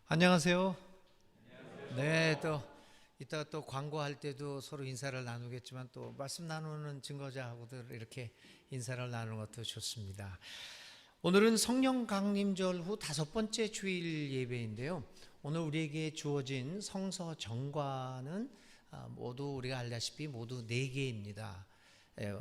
안녕하세요. 네, 또 이따가 또 광고할 때도 서로 인사를 나누겠지만 또 말씀 나누는 증거자하고들 이렇게 인사를 나누는 것도 좋습니다. 오늘은 성령 강림절 후 5번째 주일 예배인데요. 오늘 우리에게 주어진 성서 정과는 모두 우리가 알다시피 모두 4개입니다.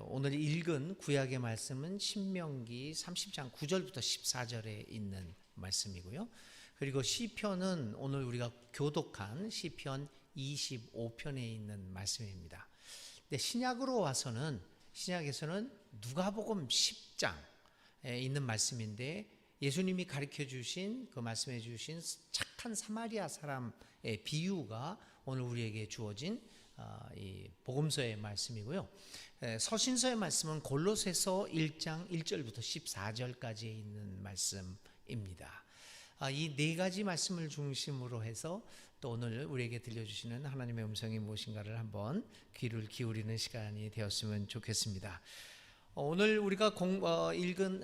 오늘 읽은 구약의 말씀은 신명기 30장 9절부터 14절에 있는 말씀이고요. 그리고 시편은 오늘 우리가 교독한 시편 25편에 있는 말씀입니다. 근데 신약으로 와서는 신약에서는 누가복음 10장에 있는 말씀인데 예수님이 가르쳐 주신 그 말씀해 주신 착한 사마리아 사람의 비유가 오늘 우리에게 주어진 이 복음서의 말씀이고요. 서신서의 말씀은 골로새서 1장 1절부터 14절까지 있는 말씀입니다. 이 4가지 말씀을 중심으로 해서 또 오늘 우리에게 들려주시는 하나님의 음성이 무엇인가를 한번 귀를 기울이는 시간이 되었으면 좋겠습니다. 오늘 우리가 읽은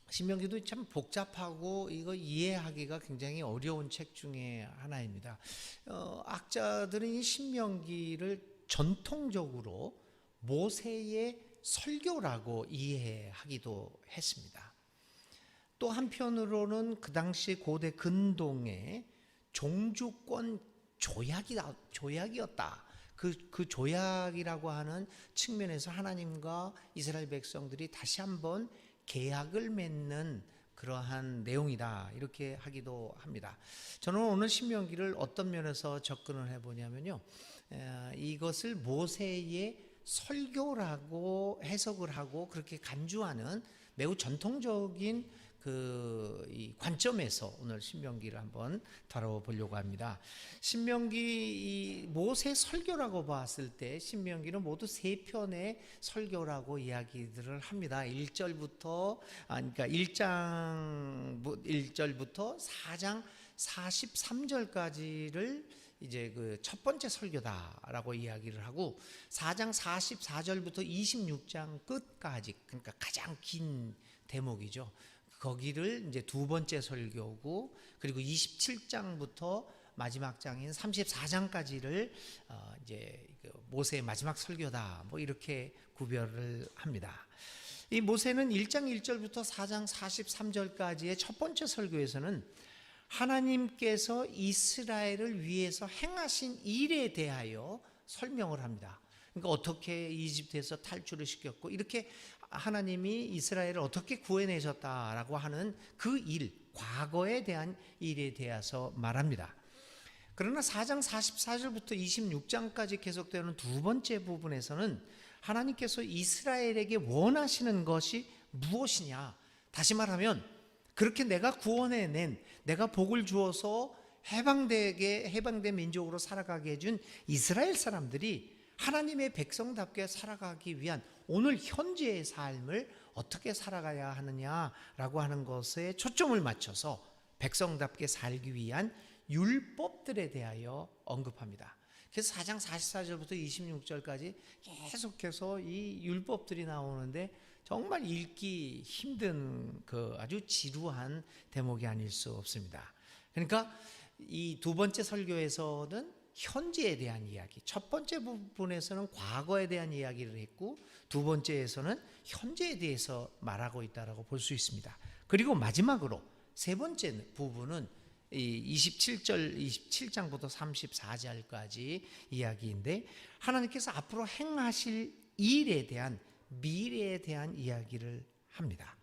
신명기도 참 복잡하고 이거 이해하기가 굉장히 어려운 책 중에 하나입니다. 학자들은 이 신명기를 전통적으로 모세의 설교라고 이해하기도 했습니다. 또 한편으로는 그 당시 고대 근동의 종주권 조약이었다. 그 조약이라고 하는 측면에서 하나님과 이스라엘 백성들이 다시 한번 계약을 맺는 그러한 내용이다. 이렇게 하기도 합니다. 저는 오늘 신명기를 어떤 면에서 접근을 해보냐면요. 이것을 모세의 설교라고 해석을 하고 그렇게 간주하는 매우 전통적인 이 관점에서 오늘 신명기를 한번 다뤄보려고 합니다. 신명기 모세 설교라고 봤을 때 신명기는 모두 3편의 설교라고 이야기들을 합니다. 1절부터 그러니까 1절부터 4장 43절까지를 이제 그 첫 번째 설교다라고 이야기를 하고 4장 44절부터 26장 끝까지 그러니까 가장 긴 대목이죠. 거기를 이제 2번째 설교고 그리고 27장부터 마지막 장인 34장까지를 이제 모세의 마지막 설교다 뭐 이렇게 구별을 합니다. 이 모세는 1장 1절부터 4장 43절까지의 첫 번째 설교에서는 하나님께서 이스라엘을 위해서 행하신 일에 대하여 설명을 합니다. 그러니까 어떻게 이집트에서 탈출을 시켰고 이렇게 하나님이 이스라엘을 어떻게 구해내셨다라고 하는 그 일, 과거에 대한 일에 대해서 말합니다. 그러나 4장 44절부터 26장까지 계속되는 2번째 부분에서는 하나님께서 이스라엘에게 원하시는 것이 무엇이냐, 다시 말하면 그렇게 내가 구원해낸, 내가 복을 주어서 해방된 민족으로 살아가게 해준 이스라엘 사람들이 하나님의 백성답게 살아가기 위한 오늘 현재의 삶을 어떻게 살아가야 하느냐라고 하는 것에 초점을 맞춰서 백성답게 살기 위한 율법들에 대하여 언급합니다. 그래서 4장 44절부터 26절까지 계속해서 이 율법들이 나오는데 정말 읽기 힘든 그 아주 지루한 대목이 아닐 수 없습니다. 그러니까 이 2번째 설교에서는 현재에 대한 이야기, 첫 번째 부분에서는 과거에 대한 이야기를 했고 2번째에서는 현재에 대해서 말하고 있다고 볼 수 있습니다. 그리고 마지막으로 3번째 부분은 27장부터 34절까지 이야기인데 하나님께서 앞으로 행하실 일에 대한 미래에 대한 이야기를 합니다.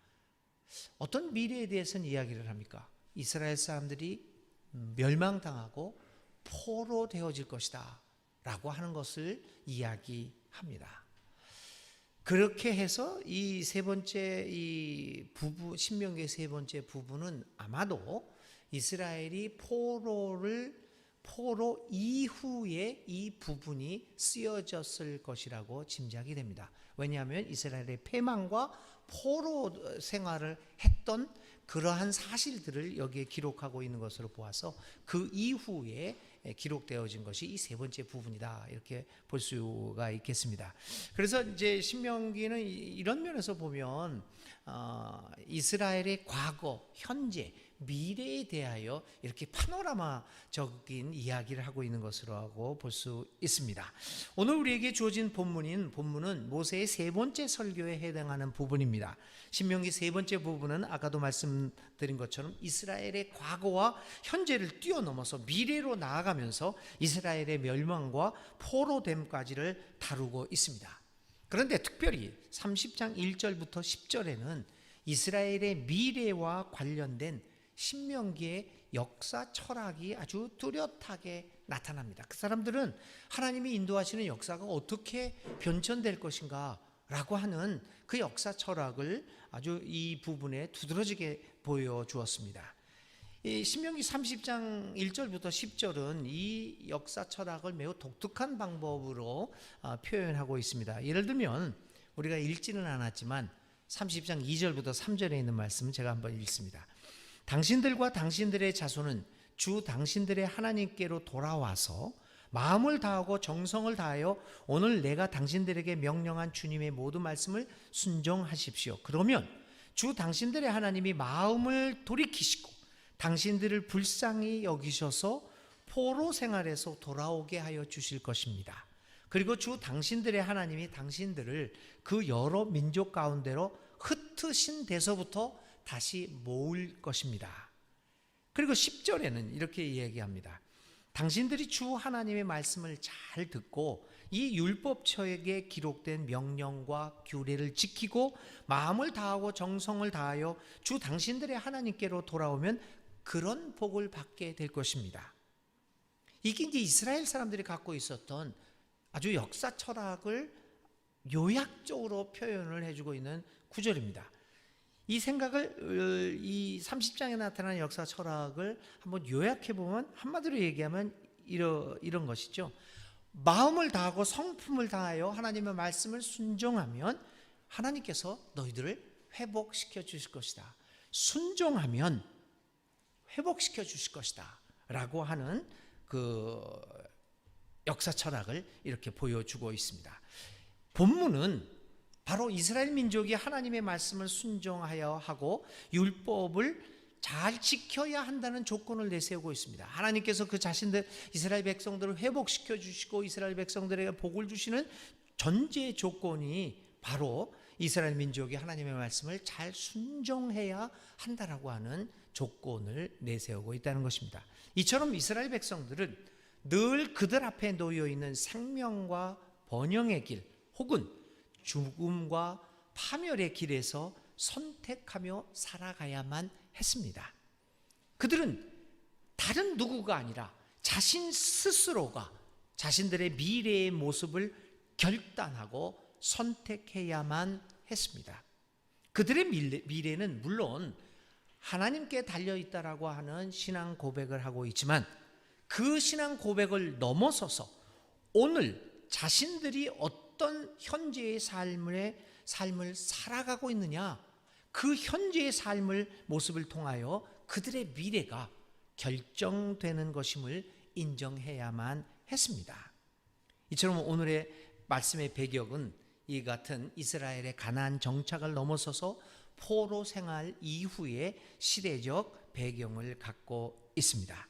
어떤 미래에 대해서는 이야기를 합니까? 이스라엘 사람들이 멸망당하고 포로 되어질 것이다 라고 하는 것을 이야기합니다. 그렇게 해서 이 3번째 이 부부, 신명기의 3번째 부분은 아마도 이스라엘이 포로 이후에 이 부분이 쓰여졌을 것이라고 짐작이 됩니다. 왜냐하면 이스라엘의 패망과 포로 생활을 했던 그러한 사실들을 여기에 기록하고 있는 것으로 보아서 그 이후에 기록되어진 것이 이 3번째 부분이다 이렇게 볼 수가 있겠습니다. 그래서 이제 신명기는 이런 면에서 보면 이스라엘의 과거, 현재, 미래에 대하여 이렇게 파노라마적인 이야기를 하고 있는 것으로 볼 수 있습니다. 오늘 우리에게 주어진 본문은 모세의 세 번째 설교에 해당하는 부분입니다. 신명기 세 번째 부분은 아까도 말씀드린 것처럼 이스라엘의 과거와 현재를 뛰어넘어서 미래로 나아가면서 이스라엘의 멸망과 포로됨까지를 다루고 있습니다. 그런데 특별히 30장 1절부터 10절에는 이스라엘의 미래와 관련된 신명기의 역사 철학이 아주 뚜렷하게 나타납니다. 그 사람들은 하나님이 인도하시는 역사가 어떻게 변천될 것인가 라고 하는 그 역사 철학을 아주 이 부분에 두드러지게 보여주었습니다. 이 신명기 30장 1절부터 10절은 이 역사 철학을 매우 독특한 방법으로 표현하고 있습니다. 예를 들면 우리가 읽지는 않았지만 30장 2절부터 3절에 있는 말씀은 제가 한번 읽습니다. 당신들과 당신들의 자손은 주 당신들의 하나님께로 돌아와서 마음을 다하고 정성을 다하여 오늘 내가 당신들에게 명령한 주님의 모든 말씀을 순종하십시오. 그러면 주 당신들의 하나님이 마음을 돌이키시고 당신들을 불쌍히 여기셔서 포로 생활에서 돌아오게 하여 주실 것입니다. 그리고 주 당신들의 하나님이 당신들을 그 여러 민족 가운데로 흩으신 데서부터 다시 모을 것입니다. 그리고 10절에는 이렇게 이야기합니다. 당신들이 주 하나님의 말씀을 잘 듣고 이 율법책에 기록된 명령과 규례를 지키고 마음을 다하고 정성을 다하여 주 당신들의 하나님께로 돌아오면 그런 복을 받게 될 것입니다. 이게 이제 이스라엘 사람들이 갖고 있었던 아주 역사 철학을 요약적으로 표현을 해주고 있는 구절입니다. 이 생각을 이 30장에 나타나는 역사 철학을 한번 요약해 보면 한마디로 얘기하면 이런 것이죠. 마음을 다하고 성품을 다하여 하나님의 말씀을 순종하면 하나님께서 너희들을 회복시켜 주실 것이다. 순종하면 회복시켜 주실 것이다 라고 하는 그 역사 철학을 이렇게 보여주고 있습니다. 본문은 바로 이스라엘 민족이 하나님의 말씀을 순종하여 하고 율법을 잘 지켜야 한다는 조건을 내세우고 있습니다. 하나님께서 그 자신들 이스라엘 백성들을 회복시켜 주시고 이스라엘 백성들에게 복을 주시는 전제 조건이 바로 이스라엘 민족이 하나님의 말씀을 잘 순종해야 한다라고 하는 조건을 내세우고 있다는 것입니다. 이처럼 이스라엘 백성들은 늘 그들 앞에 놓여 있는 생명과 번영의 길 혹은 죽음과 파멸의 길에서 선택하며 살아가야만 했습니다. 그들은 다른 누구가 아니라 자신 스스로가 자신들의 미래의 모습을 결단하고 선택해야만 했습니다. 그들의 미래는 물론 하나님께 달려있다라고 하는 신앙 고백을 하고 있지만 그 신앙 고백을 넘어서서 오늘 자신들이 어떤 현재의 삶을 살아가고 있느냐, 그 현재의 삶을 모습을 통하여 그들의 미래가 결정되는 것임을 인정해야만 했습니다. 이처럼 오늘의 말씀의 배경은 이 같은 이스라엘의 가나안 정착을 넘어서서 포로 생활 이후의 시대적 배경을 갖고 있습니다.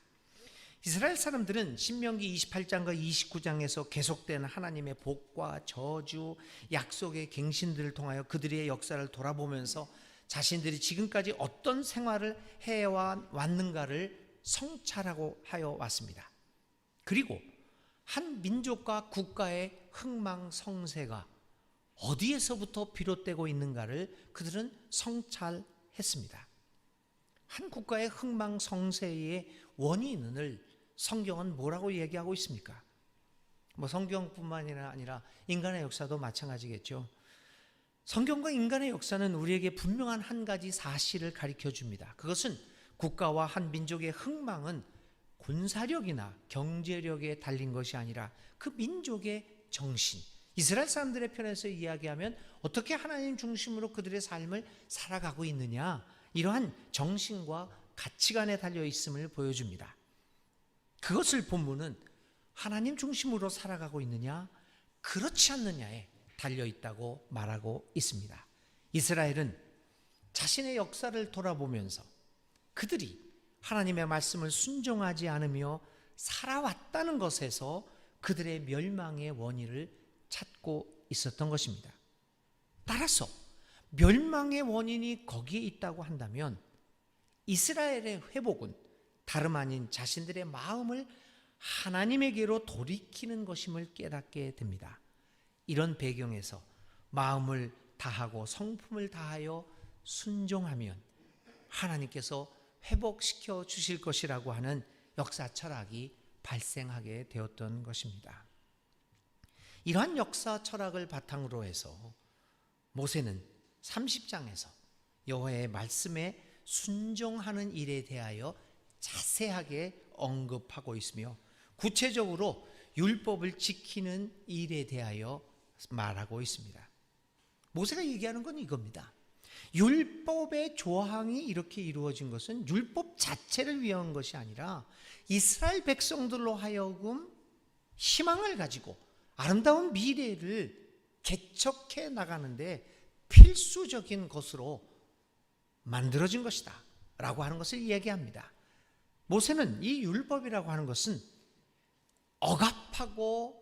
이스라엘 사람들은 신명기 28장과 29장에서 계속된 하나님의 복과 저주, 약속의 갱신들을 통하여 그들의 역사를 돌아보면서 자신들이 지금까지 어떤 생활을 해왔는가를 성찰하고 하여 왔습니다. 그리고 한 민족과 국가의 흥망성쇠가 어디에서부터 비롯되고 있는가를 그들은 성찰했습니다. 한 국가의 흥망성쇠의 원인을 성경은 뭐라고 얘기하고 있습니까? 성경뿐만 아니라 인간의 역사도 마찬가지겠죠. 성경과 인간의 역사는 우리에게 분명한 한 가지 사실을 가르쳐 줍니다. 그것은 국가와 한 민족의 흥망은 군사력이나 경제력에 달린 것이 아니라 그 민족의 정신, 이스라엘 사람들의 편에서 이야기하면 어떻게 하나님 중심으로 그들의 삶을 살아가고 있느냐, 이러한 정신과 가치관에 달려 있음을 보여줍니다. 그것을 본문은 하나님 중심으로 살아가고 있느냐, 그렇지 않느냐에 달려 있다고 말하고 있습니다. 이스라엘은 자신의 역사를 돌아보면서 그들이 하나님의 말씀을 순종하지 않으며 살아왔다는 것에서 그들의 멸망의 원인을 찾고 있었던 것입니다. 따라서 멸망의 원인이 거기에 있다고 한다면 이스라엘의 회복은 다름 아닌 자신들의 마음을 하나님에게로 돌이키는 것임을 깨닫게 됩니다. 이런 배경에서 마음을 다하고 성품을 다하여 순종하면 하나님께서 회복시켜 주실 것이라고 하는 역사 철학이 발생하게 되었던 것입니다. 이러한 역사 철학을 바탕으로 해서 모세는 30장에서 여호와의 말씀에 순종하는 일에 대하여 자세하게 언급하고 있으며 구체적으로 율법을 지키는 일에 대하여 말하고 있습니다. 모세가 얘기하는 건 이겁니다. 율법의 조항이 이렇게 이루어진 것은 율법 자체를 위한 것이 아니라 이스라엘 백성들로 하여금 희망을 가지고 아름다운 미래를 개척해 나가는데 필수적인 것으로 만들어진 것이다 라고 하는 것을 이야기합니다. 모세는 이 율법이라고 하는 것은 억압하고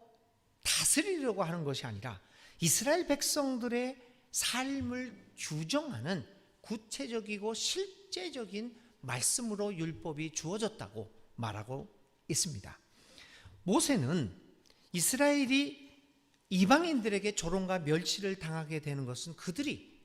다스리려고 하는 것이 아니라 이스라엘 백성들의 삶을 규정하는 구체적이고 실제적인 말씀으로 율법이 주어졌다고 말하고 있습니다. 모세는 이스라엘이 이방인들에게 조롱과 멸시를 당하게 되는 것은 그들이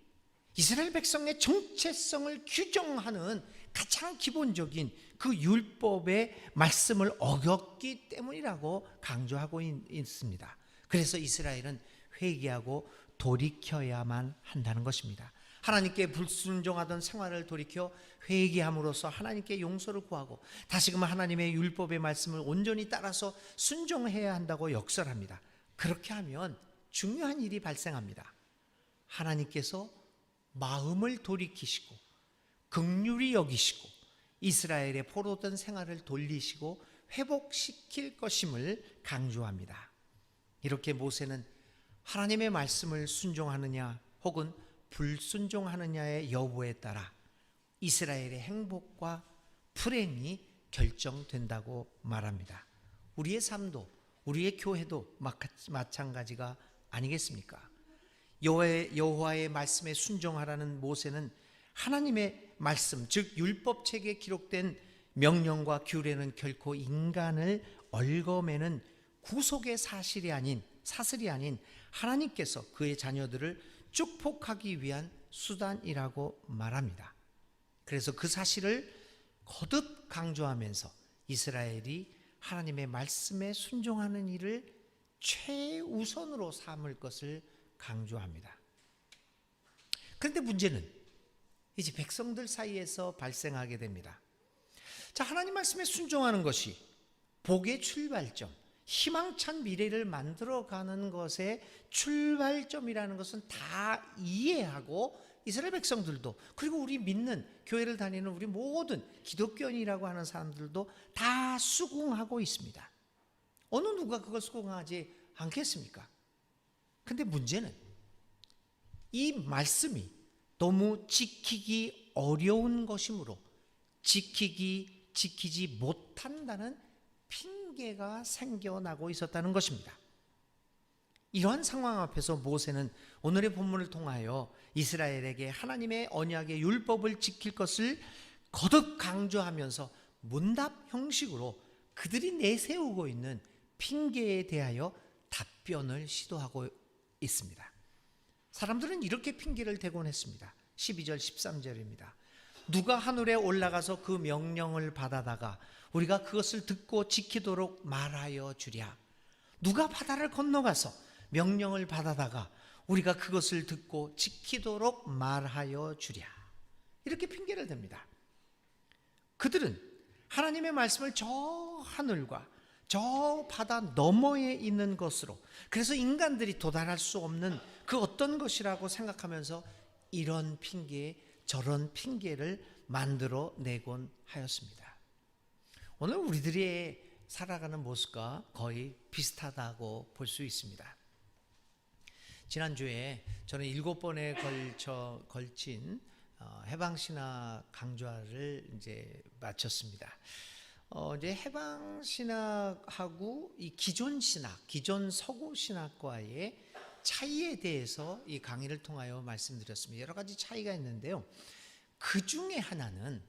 이스라엘 백성의 정체성을 규정하는 가장 기본적인 그 율법의 말씀을 어겼기 때문이라고 강조하고 있습니다. 그래서 이스라엘은 회개하고 돌이켜야만 한다는 것입니다. 하나님께 불순종하던 생활을 돌이켜 회개함으로써 하나님께 용서를 구하고 다시금 하나님의 율법의 말씀을 온전히 따라서 순종해야 한다고 역설합니다. 그렇게 하면 중요한 일이 발생합니다. 하나님께서 마음을 돌이키시고 긍휼히 여기시고 이스라엘의 포로된 생활을 돌리시고 회복시킬 것임을 강조합니다. 이렇게 모세는 하나님의 말씀을 순종하느냐 혹은 불순종하느냐의 여부에 따라 이스라엘의 행복과 불행이 결정된다고 말합니다. 우리의 삶도 우리의 교회도 마찬가지가 아니겠습니까? 여호와의 말씀에 순종하라는 모세는 하나님의 말씀, 즉 율법책에 기록된 명령과 규례는 결코 인간을 얽어매는 구속의 사실이 아닌 사슬이 아닌 하나님께서 그의 자녀들을 축복하기 위한 수단이라고 말합니다. 그래서 그 사실을 거듭 강조하면서 이스라엘이 하나님의 말씀에 순종하는 일을 최우선으로 삼을 것을 강조합니다. 그런데 문제는 이제 백성들 사이에서 발생하게 됩니다. 자, 하나님 말씀에 순종하는 것이 복의 출발점, 희망찬 미래를 만들어가는 것의 출발점이라는 것은 다 이해하고 이스라엘 백성들도 그리고 우리 믿는 교회를 다니는 우리 모든 기독교인이라고 하는 사람들도 다 수긍하고 있습니다. 어느 누가 그걸 수긍하지 않겠습니까? 근데 문제는 이 말씀이 너무 지키기 어려운 것이므로 지키지 못한다는 핑계가 생겨나고 있었다는 것입니다. 이러한 상황 앞에서 모세는 오늘의 본문을 통하여 이스라엘에게 하나님의 언약의 율법을 지킬 것을 거듭 강조하면서 문답 형식으로 그들이 내세우고 있는 핑계에 대하여 답변을 시도하고 있습니다. 사람들은 이렇게 핑계를 대곤 했습니다. 12절 13절입니다. 누가 하늘에 올라가서 그 명령을 받아다가 우리가 그것을 듣고 지키도록 말하여 주랴. 누가 바다를 건너가서 명령을 받아다가 우리가 그것을 듣고 지키도록 말하여 주랴. 이렇게 핑계를 댑니다. 그들은 하나님의 말씀을 저 하늘과 저 바다 너머에 있는 것으로, 그래서 인간들이 도달할 수 없는 그 어떤 것이라고 생각하면서 이런 핑계 저런 핑계를 만들어 내곤 하였습니다. 오늘 우리들이 살아가는 모습과 거의 비슷하다고 볼 수 있습니다. 지난주에 저는 7번에 걸친 해방신학 강좌를 이제 마쳤습니다. 이제 해방신학하고 이 기존 신학, 기존 서구 신학과의 차이에 대해서 이 강의를 통하여 말씀드렸습니다. 여러 가지 차이가 있는데요. 그 중에 하나는,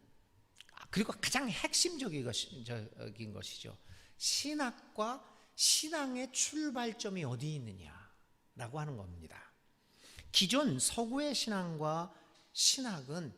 그리고 가장 핵심적인 것이죠. 신학과 신앙의 출발점이 어디 있느냐라고 하는 겁니다. 기존 서구의 신앙과 신학은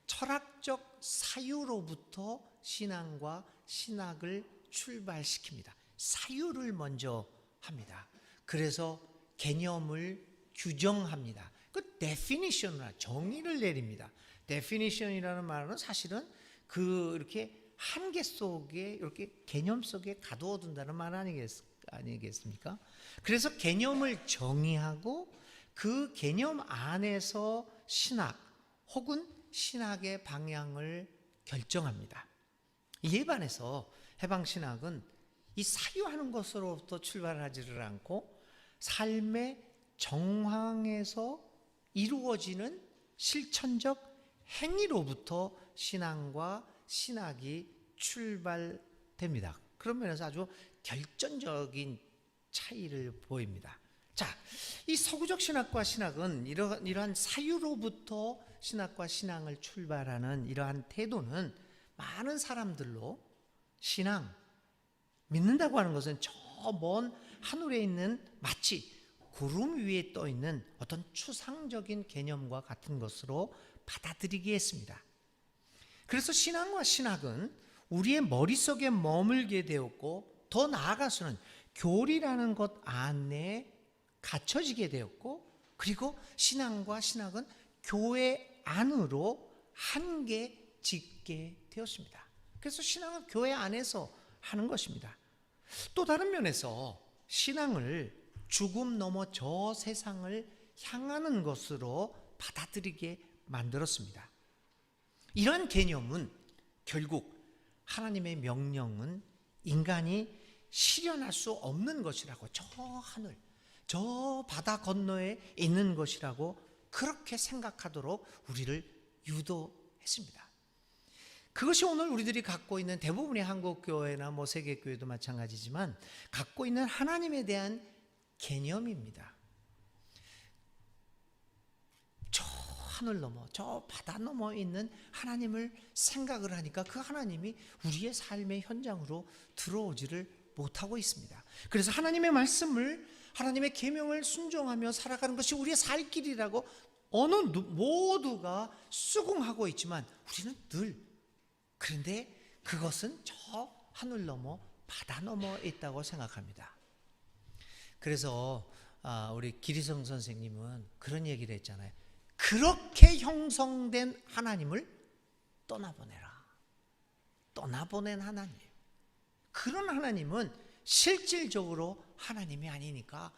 철학적 사유로부터 신앙과 신학을 출발시킵니다. 사유를 먼저 합니다. 그래서 개념을 규정합니다. 그 definition을, 정의를 내립니다. definition이라는 말은 사실은 이렇게 한계 속에, 이렇게 개념 속에 가두어둔다는 말 아니겠습니까? 그래서 개념을 정의하고 그 개념 안에서 신학 혹은 신학의 방향을 결정합니다. 이에 반해서 해방신학은 이 사유하는 것으로부터 출발하지를 않고 삶의 정황에서 이루어지는 실천적 행위로부터 신앙과 신학이 출발됩니다. 그런 면에서 아주 결정적인 차이를 보입니다. 자, 이 서구적 신학과 신학은 이러한 사유로부터 신학과 신앙을 출발하는 이러한 태도는 많은 사람들로 신앙, 믿는다고 하는 것은 저 먼 하늘에 있는 마치 구름 위에 떠 있는 어떤 추상적인 개념과 같은 것으로 받아들이게 했습니다. 그래서 신앙과 신학은 우리의 머릿속에 머물게 되었고, 더 나아가서는 교리라는 것 안에 갇혀지게 되었고, 그리고 신앙과 신학은 교회 안으로 한계 짓게 되었습니다. 그래서 신앙은 교회 안에서 하는 것입니다. 또 다른 면에서 신앙을 죽음 넘어 저 세상을 향하는 것으로 받아들이게 만들었습니다. 이런 개념은 결국 하나님의 명령은 인간이 실현할 수 없는 것이라고, 저 하늘, 저 바다 건너에 있는 것이라고 그렇게 생각하도록 우리를 유도했습니다. 그것이 오늘 우리들이 갖고 있는 대부분의 한국교회나 세계교회도 마찬가지지만 갖고 있는 하나님에 대한 개념입니다. 저 하늘 넘어, 저 바다 넘어 있는 하나님을 생각을 하니까 그 하나님이 우리의 삶의 현장으로 들어오지를 못하고 있습니다. 그래서 하나님의 말씀을, 하나님의 계명을 순종하며 살아가는 것이 우리의 살 길이라고 어느 모두가 수긍하고 있지만 우리는 늘, 그런데 그것은 저 하늘 넘어 바다 넘어 있다고 생각합니다. 그래서 우리 기리성 선생님은 그런 얘기를 했잖아요. 그렇게 형성된 하나님을 떠나보내라. 떠나보낸 하나님. 그런 하나님은 실질적으로 하나님이 아니니까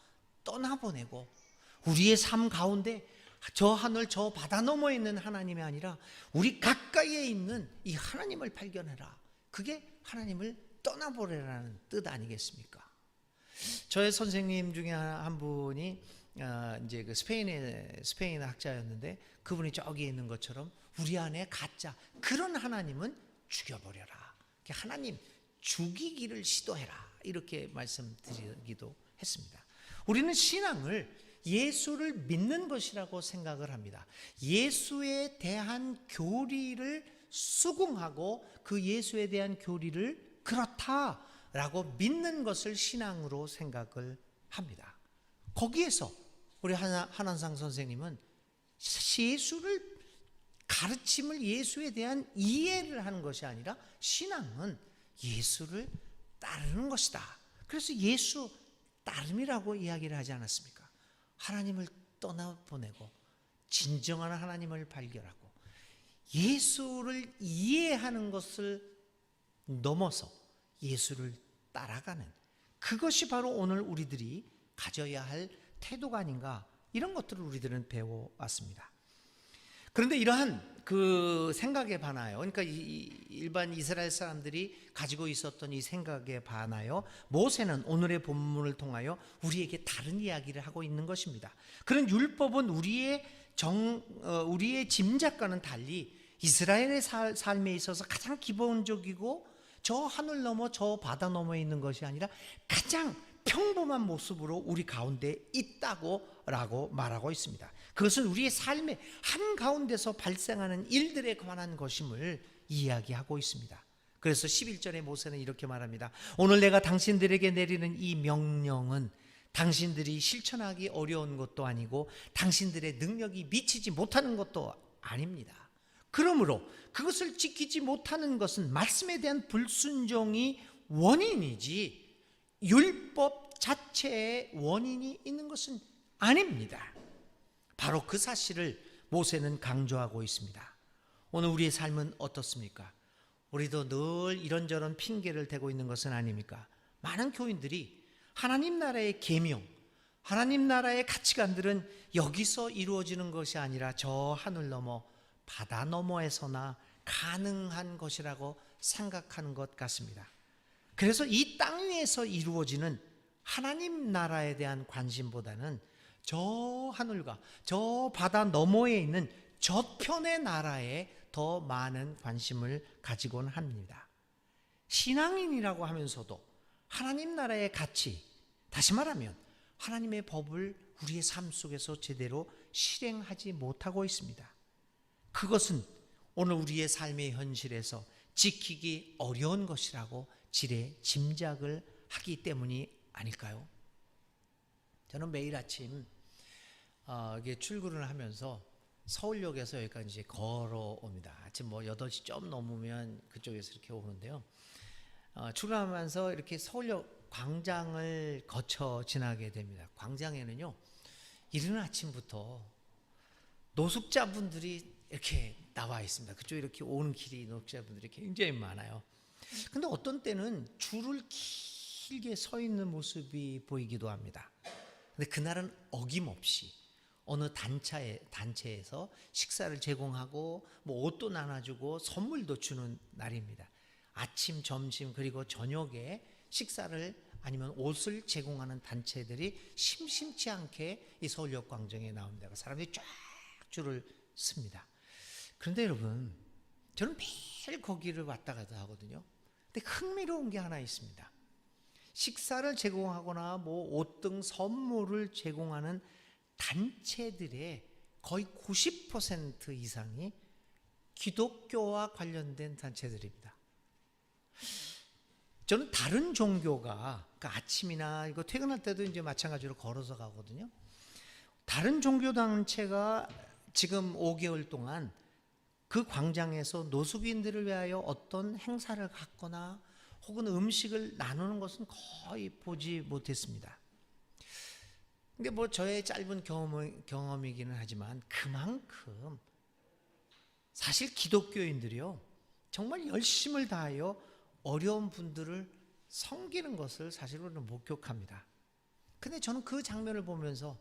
떠나보내고, 우리의 삶 가운데 저 하늘 저 바다 너머에 있는 하나님이 아니라 우리 가까이에 있는 이 하나님을 발견해라. 그게 하나님을 떠나보내라는 뜻 아니겠습니까? 저의 선생님 중에 한 분이 이제 그 스페인 학자였는데, 그분이 저기 있는 것처럼 우리 안에 가짜 그런 하나님은 죽여버려라. 하나님 죽이기를 시도해라. 이렇게 말씀드리기도 했습니다. 우리는 신앙을 예수를 믿는 것이라고 생각을 합니다. 예수에 대한 교리를 수긍하고 그 예수에 대한 교리를 그렇다라고 믿는 것을 신앙으로 생각을 합니다. 거기에서 우리 한한상 선생님은 예수를, 가르침을, 예수에 대한 이해를 하는 것이 아니라 신앙은 예수를 따르는 것이다. 그래서 예수 따름이라고 이야기를 하지 않았습니까? 하나님을 떠나보내고 진정한 하나님을 발견하고 예수를 이해하는 것을 넘어서 예수를 따라가는, 그것이 바로 오늘 우리들이 가져야 할 태도가 아닌가, 이런 것들을 우리들은 배워왔습니다. 그런데 이러한 그 생각에 반하여, 그러니까 일반 이스라엘 사람들이 가지고 있었던 이 생각에 반하여 모세는 오늘의 본문을 통하여 우리에게 다른 이야기를 하고 있는 것입니다. 그런 율법은 우리의 짐작과는 달리 이스라엘의 삶에 있어서 가장 기본적이고 저 하늘 너머 저 바다 너머에 있는 것이 아니라 가장 평범한 모습으로 우리 가운데 있다고 라고 말하고 있습니다. 그것은 우리의 삶의 한가운데서 발생하는 일들에 관한 것임을 이야기하고 있습니다. 그래서 11절에 모세는 이렇게 말합니다. 오늘 내가 당신들에게 내리는 이 명령은 당신들이 실천하기 어려운 것도 아니고 당신들의 능력이 미치지 못하는 것도 아닙니다. 그러므로 그것을 지키지 못하는 것은 말씀에 대한 불순종이 원인이지 율법 자체에 원인이 있는 것은 아닙니다. 바로 그 사실을 모세는 강조하고 있습니다. 오늘 우리의 삶은 어떻습니까? 우리도 늘 이런저런 핑계를 대고 있는 것은 아닙니까? 많은 교인들이 하나님 나라의 계명, 하나님 나라의 가치관들은 여기서 이루어지는 것이 아니라 저 하늘 너머 바다 너머에서나 가능한 것이라고 생각하는 것 같습니다. 그래서 이 땅 위에서 이루어지는 하나님 나라에 대한 관심보다는 저 하늘과 저 바다 너머에 있는 저편의 나라에 더 많은 관심을 가지곤 합니다. 신앙인이라고 하면서도 하나님 나라의 가치, 다시 말하면 하나님의 법을 우리의 삶 속에서 제대로 실행하지 못하고 있습니다. 그것은 오늘 우리의 삶의 현실에서 지키기 어려운 것이라고 지레 짐작을 하기 때문이 아닐까요? 저는 매일 아침 출근을 하면서 서울역에서 여기까지 이제 걸어옵니다. 아침 8시 좀 넘으면 그쪽에서 이렇게 오는데요. 출근하면서 이렇게 서울역 광장을 거쳐 지나게 됩니다. 광장에는요, 이른 아침부터 노숙자분들이 이렇게 나와 있습니다. 그쪽 이렇게 오는 길이 노숙자분들이 굉장히 많아요. 근데 어떤 때는 줄을 길게 서 있는 모습이 보이기도 합니다. 근데 그날은 어김없이 어느 단체에서 식사를 제공하고 옷도 나눠주고 선물도 주는 날입니다. 아침, 점심 그리고 저녁에 식사를 아니면 옷을 제공하는 단체들이 심심치 않게 이 서울역 광장에 나옵니다. 사람들이 쫙 줄을 씁니다. 그런데 여러분, 저는 매일 거기를 왔다 갔다 하거든요. 근데 흥미로운 게 하나 있습니다. 식사를 제공하거나 옷 등 선물을 제공하는 단체들의 거의 90% 이상이 기독교와 관련된 단체들입니다. 저는 다른 종교가, 그러니까 아침이나 이거 퇴근할 때도 이제 마찬가지로 걸어서 가거든요. 다른 종교 단체가 지금 5개월 동안 그 광장에서 노숙인들을 위하여 어떤 행사를 갖거나 혹은 음식을 나누는 것은 거의 보지 못했습니다. 근데 저의 짧은 경험이기는 하지만 그만큼 사실 기독교인들이요, 정말 열심을 다하여 어려운 분들을 섬기는 것을 사실로는 목격합니다. 근데 저는 그 장면을 보면서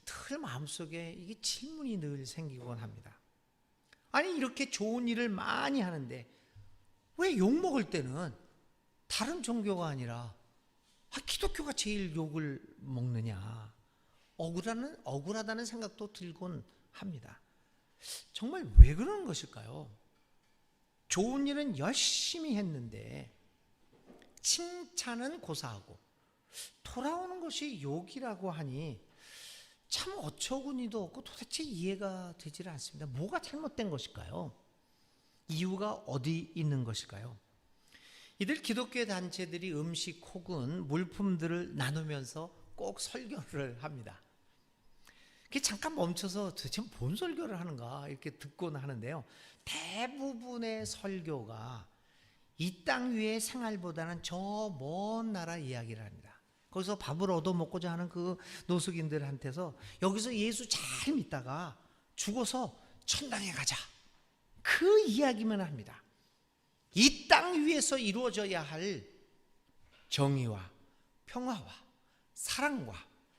늘 마음속에 이게 질문이 늘 생기곤 합니다. 아니, 이렇게 좋은 일을 많이 하는데 왜 욕먹을 때는 다른 종교가 아니라 기독교가 제일 욕을 먹느냐, 억울하다는 생각도 들곤 합니다. 정말 왜 그러는 것일까요? 좋은 일은 열심히 했는데 칭찬은 고사하고 돌아오는 것이 욕이라고 하니 참 어처구니도 없고 도대체 이해가 되질 않습니다. 뭐가 잘못된 것일까요? 이유가 어디 있는 것일까요? 이들 기독교 단체들이 음식 혹은 물품들을 나누면서 꼭 설교를 합니다. 잠깐 멈춰서 도대체 뭔 설교를 하는가 이렇게 듣곤 하는데요. 대부분의 설교가 이 땅 위의 생활보다는 저 먼 나라 이야기를 합니다. 거기서 밥을 얻어먹고자 하는 그 노숙인들한테서 여기서 예수 잘 믿다가 죽어서 천당에 가자, 그 이야기만 합니다. 이 땅 위에서 이루어져야 할 정의와 평화와 사랑과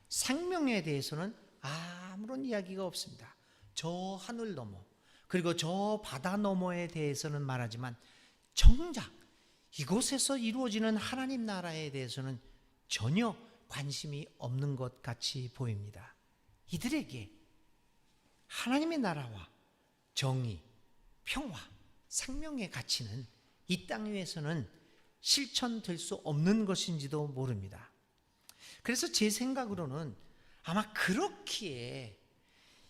생명에 대해서는 아무런 이야기가 없습니다. 저 하늘 너머 그리고 저 바다 너머에 대해서는 말하지만 정작 이곳에서 이루어지는 하나님 나라에 대해서는 전혀 관심이 없는 것 같이 보입니다. 이들에게 하나님의 나라와 정의, 평화, 생명의 가치는 이 땅 위에서는 실천될 수 없는 것인지도 모릅니다. 그래서 제 생각으로는 아마 그렇기에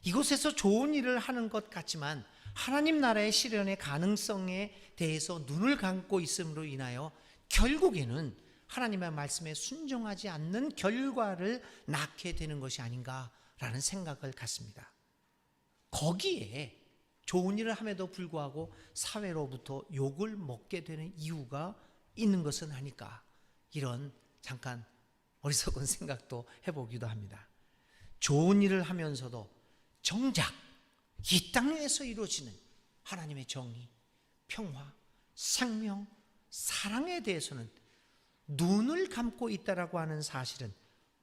이곳에서 좋은 일을 하는 것 같지만 하나님 나라의 실현의 가능성에 대해서 눈을 감고 있음으로 인하여 결국에는 하나님의 말씀에 순종하지 않는 결과를 낳게 되는 것이 아닌가라는 생각을 갖습니다. 거기에 좋은 일을 함에도 불구하고 사회로부터 욕을 먹게 되는 이유가 있는 것은 아닐까, 이런 잠깐 어리석은 생각도 해보기도 합니다. 좋은 일을 하면서도 정작 이 땅 위에서 이루어지는 하나님의 정의, 평화, 생명, 사랑에 대해서는 눈을 감고 있다라고 하는 사실은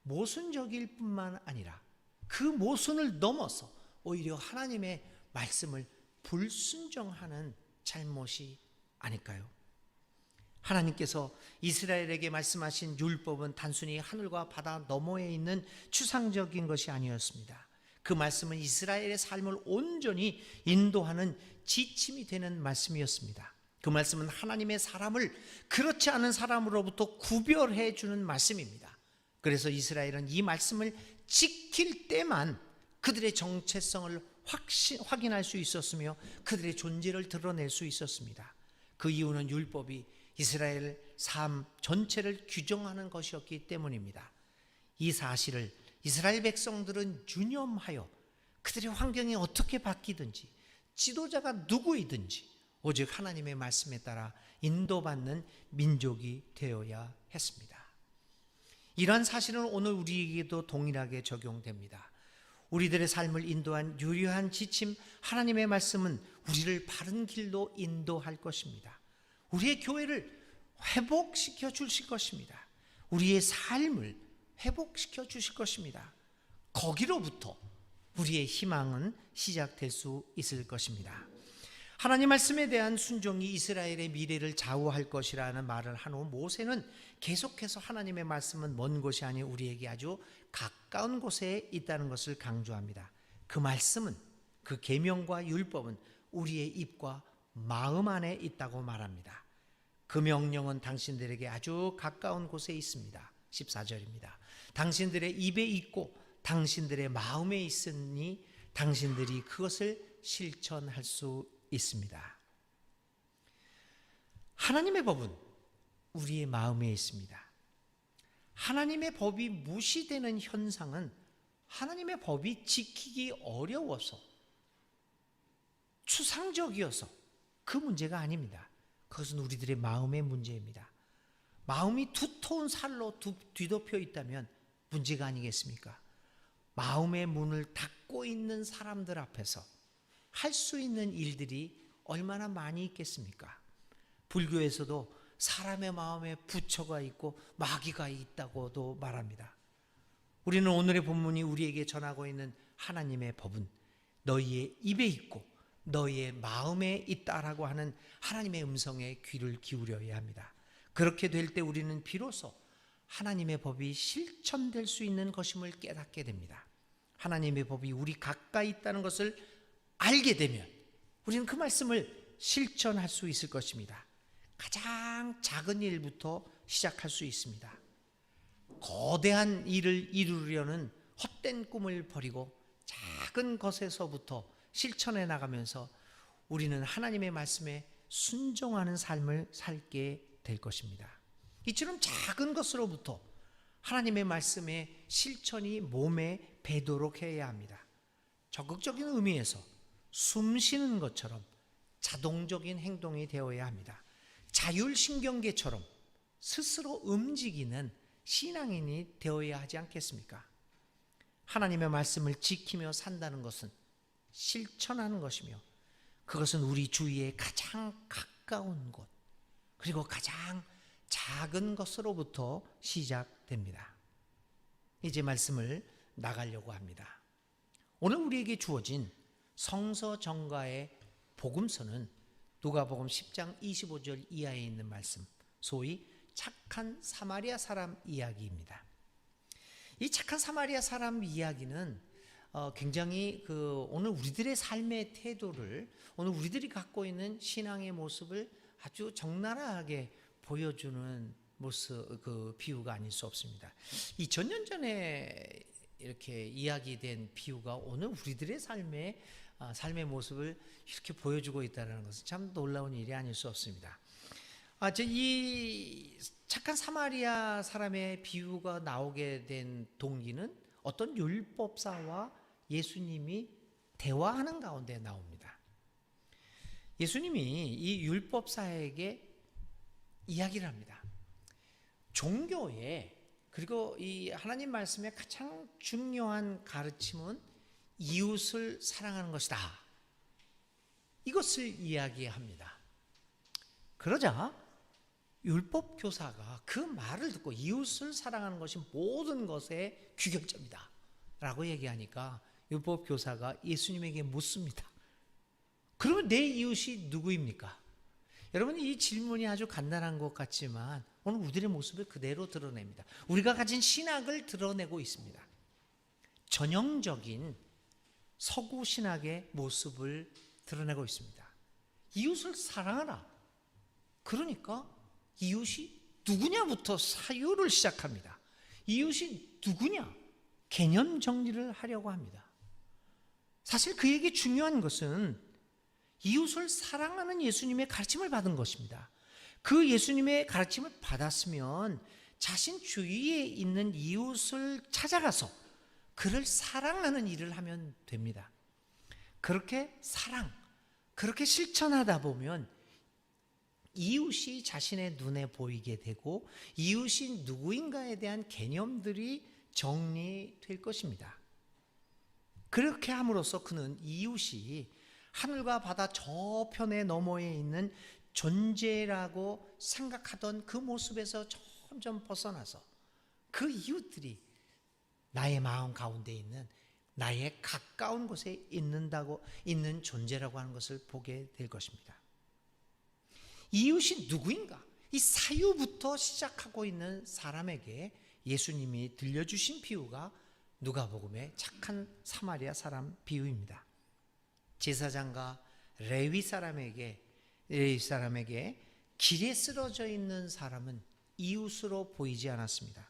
모순적일 뿐만 아니라 그 모순을 넘어서 오히려 하나님의 말씀을 불순종하는 잘못이 아닐까요? 하나님께서 이스라엘에게 말씀하신 율법은 단순히 하늘과 바다 너머에 있는 추상적인 것이 아니었습니다. 그 말씀은 이스라엘의 삶을 온전히 인도하는 지침이 되는 말씀이었습니다. 그 말씀은 하나님의 사람을 그렇지 않은 사람으로부터 구별해 주는 말씀입니다. 그래서 이스라엘은 이 말씀을 지킬 때만 그들의 정체성을 확인할 수 있었으며 그들의 존재를 드러낼 수 있었습니다. 그 이유는 율법이 이스라엘 삶 전체를 규정하는 것이었기 때문입니다. 이 사실을 이스라엘 백성들은 유념하여 그들의 환경이 어떻게 바뀌든지 지도자가 누구이든지 오직 하나님의 말씀에 따라 인도받는 민족이 되어야 했습니다. 이러한 사실은 오늘 우리에게도 동일하게 적용됩니다. 우리들의 삶을 인도한 유효한 지침 하나님의 말씀은 우리를 바른 길로 인도할 것입니다. 우리의 교회를 회복시켜 주실 것입니다. 우리의 삶을 회복시켜 주실 것입니다. 거기로부터 우리의 희망은 시작될 수 있을 것입니다. 하나님 말씀에 대한 순종이 이스라엘의 미래를 좌우할 것이라는 말을 한 후 모세는 계속해서 하나님의 말씀은 먼 곳이 아닌 우리에게 아주 가까운 곳에 있다는 것을 강조합니다. 그 말씀은, 그 계명과 율법은 우리의 입과 마음 안에 있다고 말합니다. 그 명령은 당신들에게 아주 가까운 곳에 있습니다. 14절입니다. 당신들의 입에 있고 당신들의 마음에 있으니 당신들이 그것을 실천할 수 있습니다. 하나님의 법은 우리의 마음에 있습니다. 하나님의 법이 무시되는 현상은 하나님의 법이 지키기 어려워서, 추상적이어서 그 문제가 아닙니다. 그것은 우리들의 마음의 문제입니다. 마음이 두터운 살로 뒤덮여 있다면 문제가 아니겠습니까? 마음의 문을 닫고 있는 사람들 앞에서 할 수 있는 일들이 얼마나 많이 있겠습니까? 불교에서도 사람의 마음에 부처가 있고 마귀가 있다고도 말합니다. 우리는 오늘의 본문이 우리에게 전하고 있는 하나님의 법은 너희의 입에 있고 너희의 마음에 있다라고 하는 하나님의 음성에 귀를 기울여야 합니다. 그렇게 될 때 우리는 비로소 하나님의 법이 실천될 수 있는 것임을 깨닫게 됩니다. 하나님의 법이 우리 가까이 있다는 것을 알게 되면 우리는 그 말씀을 실천할 수 있을 것입니다. 가장 작은 일부터 시작할 수 있습니다. 거대한 일을 이루려는 헛된 꿈을 버리고 작은 것에서부터 실천해 나가면서 우리는 하나님의 말씀에 순종하는 삶을 살게 될 것입니다. 이처럼 작은 것으로부터 하나님의 말씀의 실천이 몸에 배도록 해야 합니다. 적극적인 의미에서 숨 쉬는 것처럼 자동적인 행동이 되어야 합니다. 자율신경계처럼 스스로 움직이는 신앙인이 되어야 하지 않겠습니까? 하나님의 말씀을 지키며 산다는 것은 실천하는 것이며 그것은 우리 주위에 가장 가까운 곳, 그리고 가장 작은 것으로부터 시작됩니다. 이제 말씀을 나가려고 합니다. 오늘 우리에게 주어진 성서 정가의 복음서는 누가복음 10장 25절 이하에 있는 말씀, 소위 착한 사마리아 사람 이야기입니다. 이 착한 사마리아 사람 이야기는 굉장히 오늘 우리들의 삶의 태도를, 오늘 우리들이 갖고 있는 신앙의 모습을 아주 적나라하게 보여주는 모습, 비유가 아닐 수 없습니다. 2000년 전에 이렇게 이야기된 비유가 오늘 우리들의 삶의 모습을 이렇게 보여주고 있다는 것은 참 놀라운 일이 아닐 수 없습니다. 이 착한 사마리아 사람의 비유가 나오게 된 동기는 어떤 율법사와 예수님이 대화하는 가운데 나옵니다. 예수님이 이 율법사에게 이야기를 합니다. 종교에, 그리고 이 하나님 말씀의 가장 중요한 가르침은 이웃을 사랑하는 것이다. 이것을 이야기합니다. 그러자 율법 교사가 그 말을 듣고 이웃을 사랑하는 것이 모든 것의 규결점이다 라고 얘기하니까 율법 교사가 예수님에게 묻습니다. 그러면 내 이웃이 누구입니까? 여러분, 이 질문이 아주 간단한 것 같지만 오늘 우리들의 모습을 그대로 드러냅니다. 우리가 가진 신학을 드러내고 있습니다. 전형적인 서구 신학의 모습을 드러내고 있습니다. 이웃을 사랑하라. 그러니까 이웃이 누구냐부터 사유를 시작합니다. 이웃이 누구냐? 개념 정리를 하려고 합니다. 사실 그에게 중요한 것은 이웃을 사랑하는 예수님의 가르침을 받은 것입니다. 그 예수님의 가르침을 받았으면 자신 주위에 있는 이웃을 찾아가서 그를 사랑하는 일을 하면 됩니다. 그렇게 실천하다 보면 이웃이 자신의 눈에 보이게 되고 이웃이 누구인가에 대한 개념들이 정리될 것입니다. 그렇게 함으로써 그는 이웃이 하늘과 바다 저편에 너머에 있는 존재라고 생각하던 그 모습에서 점점 벗어나서 그 이웃들이 나의 마음 가운데 있는, 나의 가까운 곳에 있는 존재라고 하는 것을 보게 될 것입니다. 이웃이 누구인가? 이 사유부터 시작하고 있는 사람에게 예수님이 들려주신 비유가 누가복음의 착한 사마리아 사람 비유입니다. 제사장과 레위 사람에게 길에 쓰러져 있는 사람은 이웃으로 보이지 않았습니다.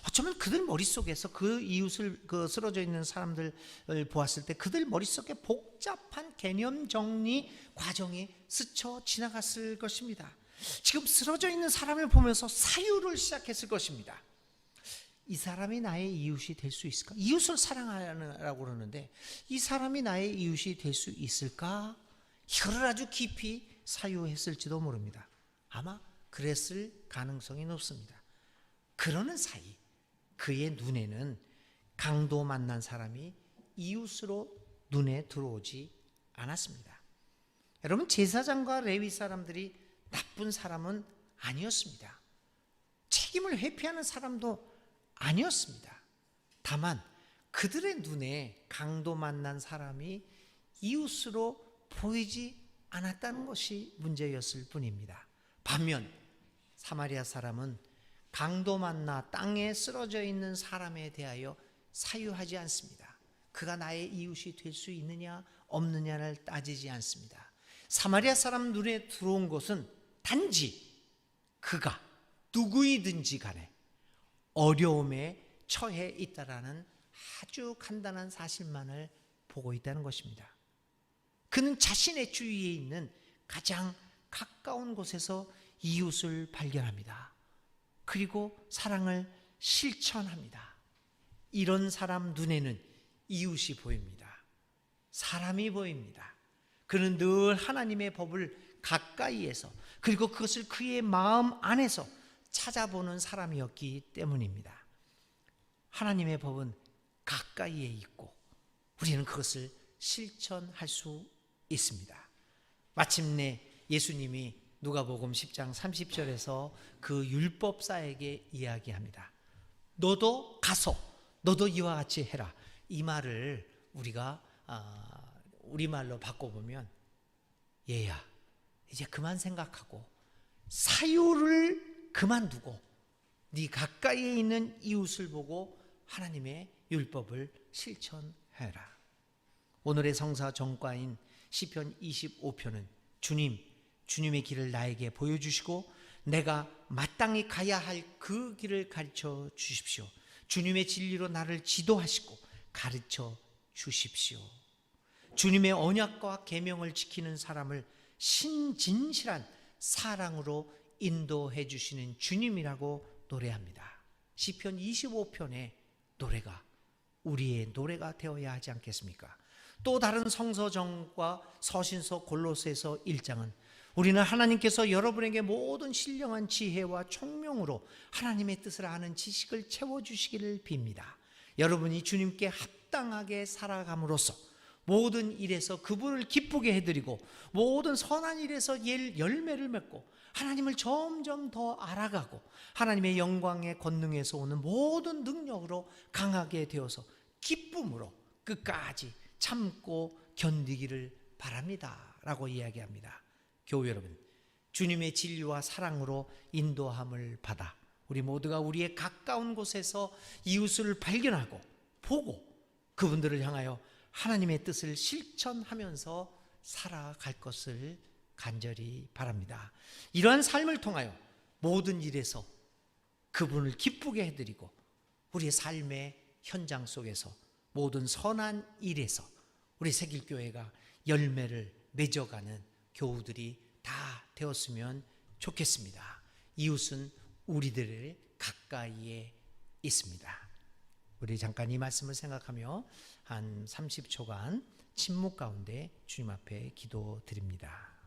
어쩌면 그들 머릿속에서 그 이웃을, 쓰러져 있는 사람들을 보았을 때 그들 머릿속에 복잡한 개념 정리 과정이 스쳐 지나갔을 것입니다. 지금 쓰러져 있는 사람을 보면서 사유를 시작했을 것입니다. 이 사람이 나의 이웃이 될 수 있을까? 이웃을 사랑하라고 그러는데 이 사람이 나의 이웃이 될 수 있을까? 이거를 아주 깊이 사유했을지도 모릅니다. 아마 그랬을 가능성이 높습니다. 그러는 사이 그의 눈에는 강도 만난 사람이 이웃으로 눈에 들어오지 않았습니다. 여러분, 제사장과 레위 사람들이 나쁜 사람은 아니었습니다. 책임을 회피하는 사람도 아니었습니다. 다만 그들의 눈에 강도 만난 사람이 이웃으로 보이지 않았다는 것이 문제였을 뿐입니다. 반면 사마리아 사람은 강도 만나 땅에 쓰러져 있는 사람에 대하여 사유하지 않습니다. 그가 나의 이웃이 될 수 있느냐 없느냐를 따지지 않습니다. 사마리아 사람 눈에 들어온 것은 단지 그가 누구이든지 간에 어려움에 처해 있다라는 아주 간단한 사실만을 보고 있다는 것입니다. 그는 자신의 주위에 있는 가장 가까운 곳에서 이웃을 발견합니다. 그리고 사랑을 실천합니다. 이런 사람 눈에는 이웃이 보입니다. 사람이 보입니다. 그는 늘 하나님의 법을 가까이에서, 그리고 그것을 그의 마음 안에서 찾아보는 사람이었기 때문입니다. 하나님의 법은 가까이에 있고 우리는 그것을 실천할 수 있습니다. 마침내 예수님이 누가복음 10장 30절에서 그 율법사에게 이야기합니다. 너도 가서 너도 이와 같이 해라. 이 말을 우리가 우리말로 바꿔보면 얘야, 이제 그만 생각하고 사유를 그만두고 네 가까이에 있는 이웃을 보고 하나님의 율법을 실천해라. 오늘의 성사 전과인 시편 25편은 주님의 길을 나에게 보여주시고 내가 마땅히 가야 할 그 길을 가르쳐 주십시오. 주님의 진리로 나를 지도하시고 가르쳐 주십시오. 주님의 언약과 계명을 지키는 사람을 진실한 사랑으로 인도해 주시는 주님이라고 노래합니다. 시편 25편의 노래가 우리의 노래가 되어야 하지 않겠습니까? 또 다른 성서정과 서신서 골로새서 1장은 우리는 하나님께서 여러분에게 모든 신령한 지혜와 총명으로 하나님의 뜻을 아는 지식을 채워주시기를 빕니다. 여러분이 주님께 합당하게 살아감으로써 모든 일에서 그분을 기쁘게 해드리고 모든 선한 일에서 열매를 맺고 하나님을 점점 더 알아가고 하나님의 영광의 권능에서 오는 모든 능력으로 강하게 되어서 기쁨으로 끝까지 참고 견디기를 바랍니다 라고 이야기합니다. 교회 여러분, 주님의 진리와 사랑으로 인도함을 받아 우리 모두가 우리의 가까운 곳에서 이웃을 발견하고 보고 그분들을 향하여 하나님의 뜻을 실천하면서 살아갈 것을 간절히 바랍니다. 이러한 삶을 통하여 모든 일에서 그분을 기쁘게 해드리고 우리의 삶의 현장 속에서 모든 선한 일에서 우리 새길교회가 열매를 맺어가는 교우들이 다 되었으면 좋겠습니다. 이웃은 우리들 가까이에 있습니다. 우리 잠깐 이 말씀을 생각하며 한 30초간 침묵 가운데 주님 앞에 기도드립니다.